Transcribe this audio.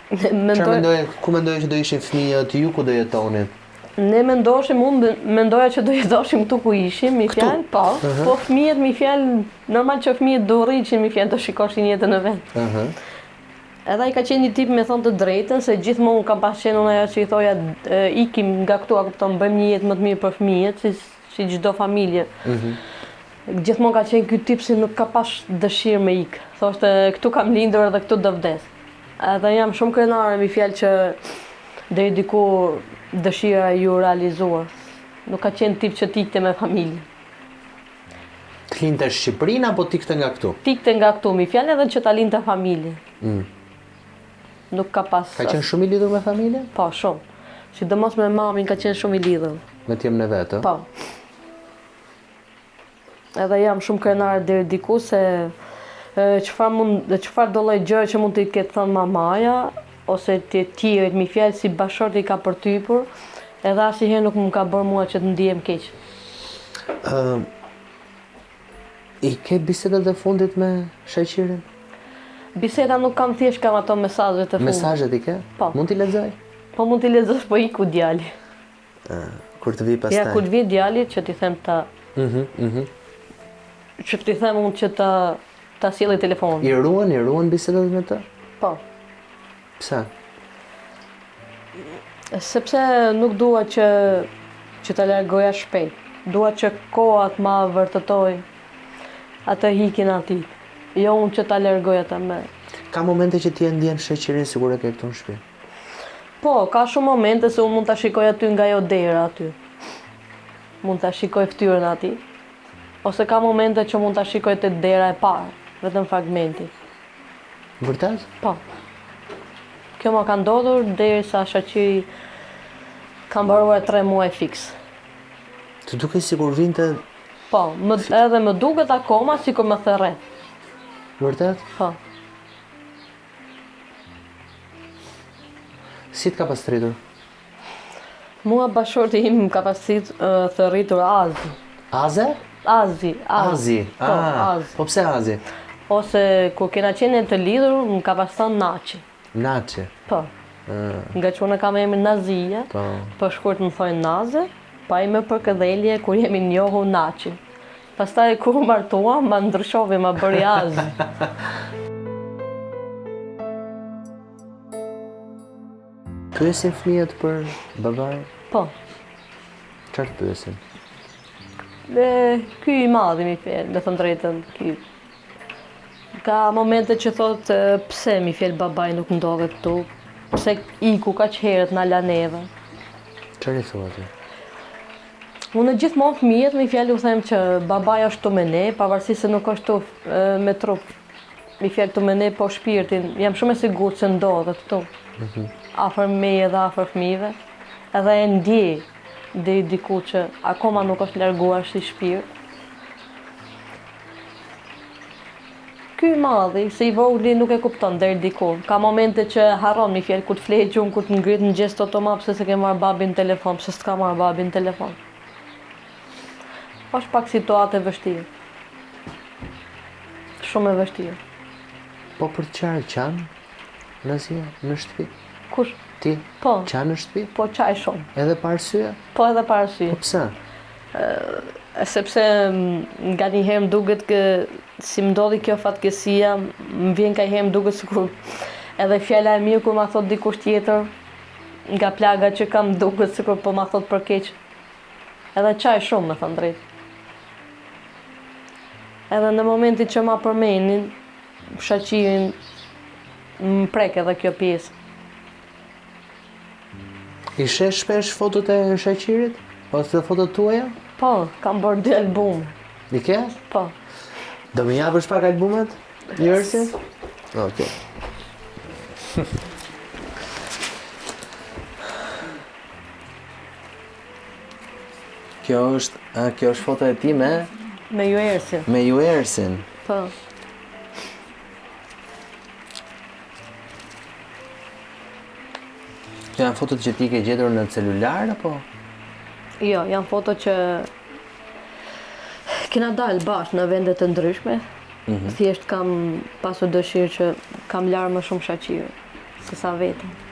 Ku mendoje që do ishin fëmijët ju, ku do jetonin? Ne unë mendoja që do jetoshim këtu ku ishim, mi fjalë, po fëmijët, mi fjalë, normal që fëmijët do rriqin, mi fjalë, do shikoshin jetën e vetë. Edhe ai ka qenë një tip me thonë të drejtën, se gjithmonë kam pas qenë unë ajo që i thoja ikim nga këtu, a kupton, bëjmë një jetë më të mirë për fëmijët, si çdo familje. Gjithmonë ka qenë ky tip si nuk ka pas dëshirë me ikë. Thoshte këtu kam lindur edhe këtu do vdes. Edhe jam shumë krenare mi fjalë që deri diku dëshira ju realizuar. Nuk ka qenë tip që t'ikte me familje. Të linte në Shqipërinë apo t'ikte nga këtu? T'ikte nga këtu, mi fjalë edhe që ta linte familje. Nuk ka pas... Ka qenë shumë i lidhur me familje? Po, shumë. Sidomos me mamin ka qenë shumë i lidhur. Me t'jem në vetë? Po. Edhe jam shumë krenare deri diku se çfarë do lloj gjëre që mund t'i ketë thënë mamaja ose të tjerët mi fjalë si bashorti ka përtypur, edhe asnjëherë nuk më ka bërë mua që të ndihem keq. I ke bisedat e fundit me shoqërin? Biseda nuk kam, thjesht kam ato mesazhet e fundit. Mesazhet i ke? Po. Mund t'i lexoj? Po mund t'i lexosh, po iku djali. Kur të vi pastaj? Ja, kur të vi djali që t'i them ta... Që t'i them unë që ta sjellë telefonin. I ruan bisedat me të? Po. Pse? Sepse nuk dua që ta largoja shpejt. Dua që koha të ma vërtetoj atë hikin atij. Jo unë që ta largoj atë me. Ka momente që ti e ndjen shoqërinë sikur e ke këtu në shtëpi? Po, ka shumë momente se unë mund ta shikoj aty nga ajo dera aty. Mund ta shikoj fytyrën atij. Ose ka momente që mund ta shikoj te dera e parë, vetëm fragmenti. Vërtet? Po. Kjo ma ka ndodhur derisa shoqëri ka mbaruar 3 muaj fiks. Të duket sikur vinte... Po, edhe më duket akoma sikur më therrën. Vërtet? Po. Si t'ka pas thritur? Mua bashorti im ka pas thërritur Azi. Aze? Azi. Po, Azi. Po pse Azi? Ose kur kena qenë të lidhur, më ka pas thënë Naçi. Naçi? Po. Nga që unë kam emrin Nazia, për shkurt më thojnë Naze, pa i me për këdhelje kur jemi njohu Naçi. Pastaj kur u martuam, ma ndryshovi, ma bëri Azi. Pyesin fëmijët për babai? Po. Çfarë pyesin? Ky i madhi mi fjell, me thënë drejtën, ky. Ka momente që thot pse mi fjell babai nuk ndodhet këtu, pse iku kaq herët na la neve. Çfarë i thua ti? Unë gjithmonë fëmijët mi fjell u them që babai është tu me ne, pavarësisht se nuk është tu me trup. Mi fjell tu me ne po shpirtin, jam shumë e sigurt se ndodhet këtu. Afër meje dhe afër fëmijëve. Edhe e ndjej deri diku që akoma nuk është larguar si shpirt. Ky i madhi, se i vogli nuk e kupton deri diku. Ka momente që harron mi fjell, kur të flej gjumë, kur të ngrit në gjest automat, pse se ke marrë babin në telefon, pse s'ka marrë babin në telefon. Është pak situatë e vështirë. Shumë e vështirë. Po për çfarë qanë? Nazia, në shtëpi? Kush? Ti? Po. Qanë në shtëpi? Po qaj shumë. Edhe pa arsye? Po edhe pa arsye. Po pse? Sepse nga një herë më duket që si më ndodhi kjo fatkesia, më vjen ka herë më duket sikur edhe fjala e mirë kur ma thot dikush tjetër, nga plaga që kam duket sikur po ma thot për keq. Edhe qaj shumë, me thënë drejt. Edhe në momentin që ma përmenin, shoqërin më prek edhe kjo pjesë. I shesh shpesh fotot e shoqërit? Ose fotot tuaja? Po, kam bërë 2 albume. I ke? Po. Do më japësh pak albumet? Njërsi? Okej. Kjo është foto e ti me? Me ju Ersin. Me ju Ersin? Po. Kjo janë fotot që ti ke gjetur në celular, apo? Jo, janë foto që kena dalë bashkë në vende të ndryshme. Thjesht kam pasur dëshirë që kam larë më shumë shoqëri. kësa vete.